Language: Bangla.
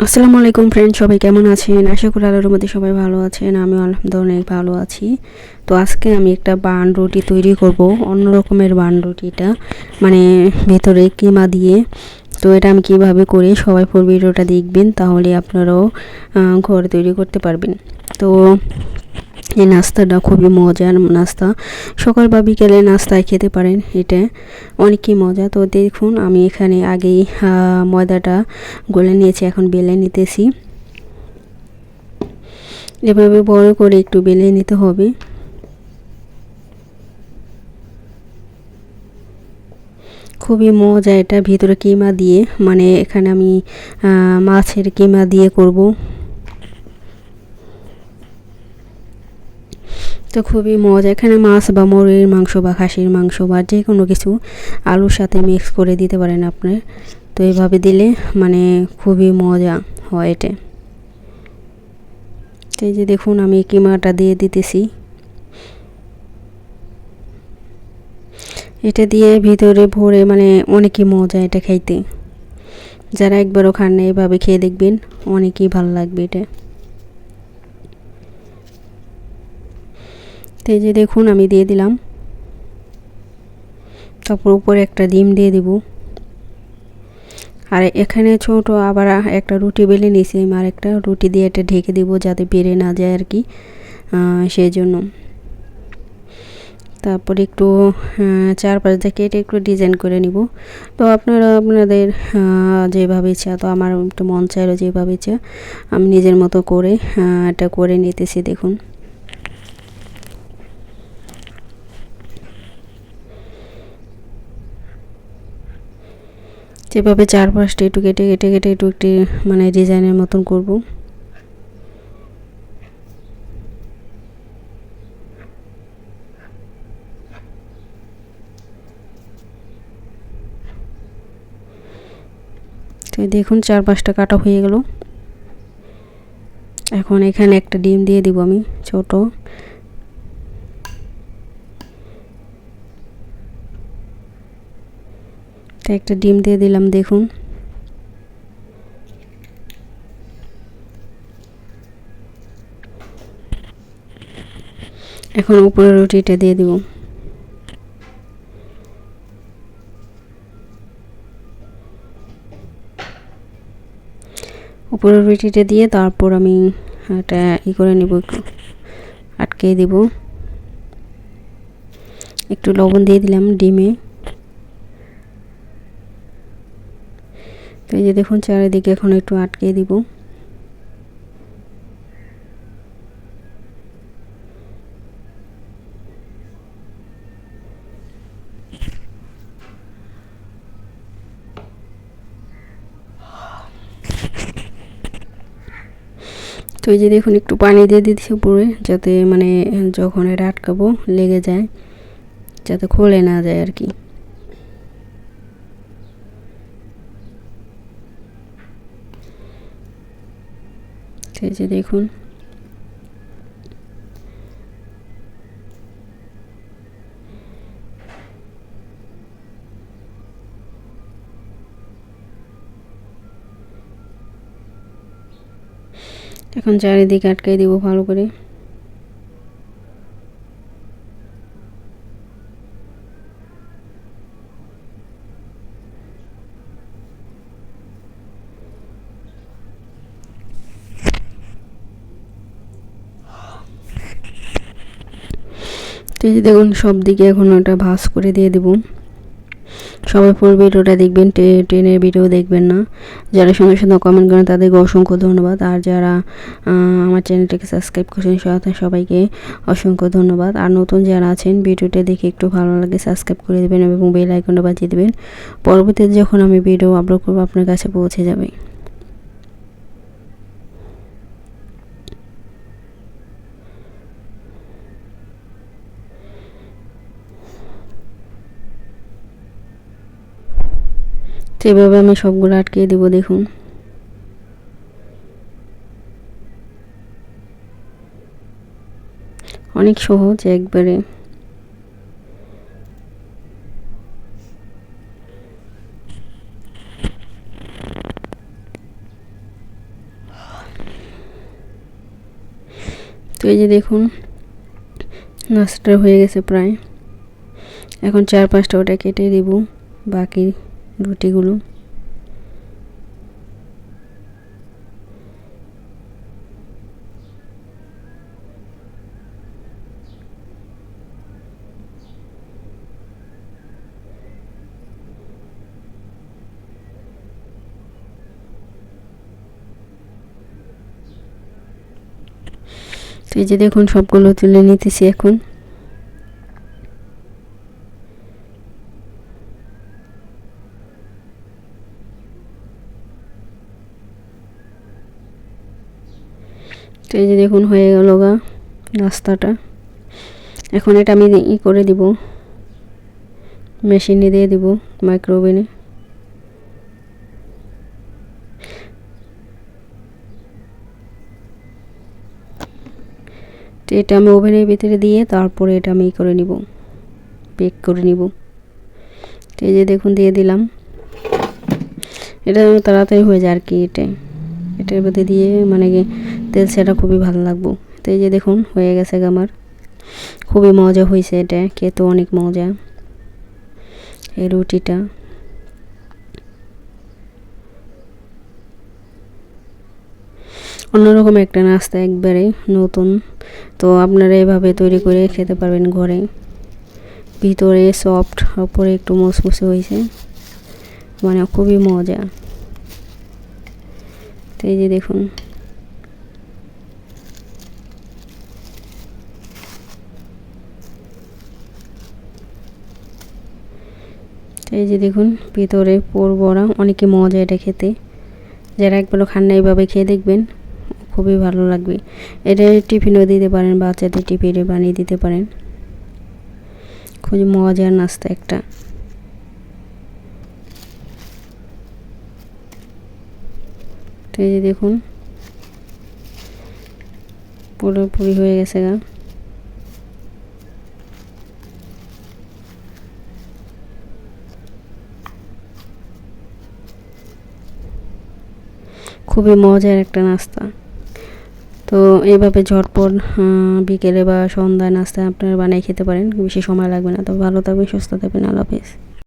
আসসালামু আলাইকুম ফ্রেন্ড, সবাই কেমন আছেন? আশা করি আল্লাহর রহমতে সবাই ভালো আছেন। আমিও আলহামদুলিল্লাহ অনেক ভালো আছি। তো আজকে আমি একটা বান রুটি তৈরি করব, অন্য রকমের বান রুটিটা, মানে ভেতরে কিমা দিয়ে। তো এটা আমি কিভাবে করি সবাই পুরো ভিডিওটা দেখবেন, তাহলে আপনারাও ঘরে তৈরি করতে পারবেন। তো এই নাস্তাটা খুবই মজার নাস্তা, সকাল বা বিকেলে নাস্তায় খেতে পারেন। এটা অনেকই মজা। তো দেখুন আমি এখানে আগেই ময়দাটা গলে নিয়েছি, এখন বেলে নিতেছি। এভাবে বড় করে একটু বেলে নিতে হবে। খুবই মজা এটা, ভিতরে কিমা দিয়ে, মানে এখানে আমি মাছের কিমা দিয়ে করব। তো খুবই মজা, এখানে মাছ বা মুরগির মাংস বা খাসির মাংস বা যে কোনো কিছু আলুর সাথে মিক্স করে দিতে পারেন আপনি। তো এইভাবে দিলে মানে খুবই মজা হয় এটা। তো এই যে দেখুন আমি কিমাটা দিয়ে দিতেছি। এটা দিয়ে ভিতরে ভরে মানে অনেকই মজা এটা খাইতে। যারা একবারও খান না এভাবে খেয়ে দেখবেন, অনেকই ভালো লাগবে এটা। তো এই যে দেখুন আমি দিয়ে দিলাম। তারপর উপরে একটা ডিম দিয়ে দিব। আর এখানে ছোট আবার একটা রুটি বেলে নিয়েছি, আর একটা রুটি দিয়ে এটা ঢেকে দিব যাতে বেড়ে না যায় আর কি, সেই জন্য। তারপর একটু চারপাশ থেকে এটা একটু ডিজাইন করে নিব। তো আপনারা আপনাদের যেভাবে ইচ্ছা, তো আমার একটু মন চাইলো যেভাবে ইচ্ছা আমি নিজের মতো করে এটা করে নিতেছি। দেখুন যেভাবে চারপাশটা একটু কেটে কেটে কেটে একটু একটি মানে ডিজাইনের মতন করব। তো দেখুন চারপাশটা কাটা হয়ে গেল। এখন এখানে একটা ডিম দিয়ে দিব আমি ছোট। তো একটা ডিম দিয়ে দিলাম দেখুন। এখন উপরে রুটিটা দিয়ে দিব। উপরে রুটিটা দিয়ে তারপর আমি এটা করে নেব, একটু আটকে দিব। একটু লবণ দিয়ে দিলাম ডিমে। তো এই যে দেখুন চারিদিকে এখন একটু আটকে দিব। তো এই যে দেখুন একটু পানি দিয়ে দিচ্ছি উপরে, যাতে মানে যখন এটা আটকাবো লেগে যায়, যাতে খুলে না যায় আর কি। তো এই যে দেখুন এখন চারিদিকে আটকাই দিব ভালো করে। তো এই যে দেখুন সব দিকে এখন ওটা ভাঁজ করে দিয়ে দেব। সবাই পুরো ভিডিওটা দেখবেন, টেনে ভিডিও দেখবেন না। যারা সঙ্গে সঙ্গে কমেন্ট করেন তাদেরকে অসংখ্য ধন্যবাদ। আর যারা আমার চ্যানেলটাকে সাবস্ক্রাইব করেছেন সবাইকে অসংখ্য ধন্যবাদ। আর নতুন যারা আছেন ভিডিওটা দেখে একটু ভালো লাগে সাবস্ক্রাইব করে দেবেন এবং বেল আইকনটা বাজিয়ে দেবেন। পরবর্তীতে যখন আমি ভিডিও আপলোড করবো আপনার কাছে পৌঁছে যাবে। সেভাবে আমি সবগুলো আটকিয়ে দেবো দেখুন। অনেক সহজ একবারে। এই যে দেখুন নাস্তাটা হয়ে গেছে প্রায়। এখন 4-5টা ওটা কেটে দিব বাকি রুটিগুলো। তো এই যে দেখুন সবগুলো তুলে নিতেছি এখন। তো এই যে দেখুন হয়ে গেল গা নাস্তাটা। এখন এটা আমি করে দিব, মেশিনে দিয়ে দিব মাইক্রোওভেনে। তো এটা আমি ওভেনের ভিতরে দিয়ে তারপরে এটা আমি করে নিব, বেক করে নিব। তো এই যে দেখুন দিয়ে দিলাম। এটা তাড়াতাড়ি হয়ে যায় আর কি। এটার মধ্যে দিয়ে মানে তেল সেটা খুবই ভালো লাগবো। তো এই যে দেখুন হয়ে গেছে আমার, খুবই মজা হয়েছে, এটা খেতে অনেক মজা এই রুটিটা। অন্যরকম একটা নাস্তা, একবারে নতুন। তো আপনারা এভাবে তৈরি করে খেতে পারবেন ঘরে। ভিতরে সফট, উপরে একটু মুসমুসে হয়েছে, মানে খুবই মজা। তো এই যে দেখুন এই যে দেখুন ভিতরে পুর বড়া, অনেকই মজা এটা খেতে। যারা একবারও খান না এইভাবে খেয়ে দেখবেন, খুবই ভালো লাগবে। এটা টিফিনও দিতে পারেন, বাচ্চাদের টিফিনে বানিয়ে দিতে পারেন। খুবই মজার নাস্তা একটা। তো এই যে দেখুন পুরোপুরি হয়ে গেছে গা। খুবই মজার একটা নাস্তা। তো এইভাবে ঝটপট বিকেলে বা সন্ধ্যায় নাস্তা আপনারা বানিয়ে খেতে পারেন, বেশি সময় লাগবে না। তো ভালো থাকবেন, সুস্থ থাকবেন, আল্লাহ হাফেজ।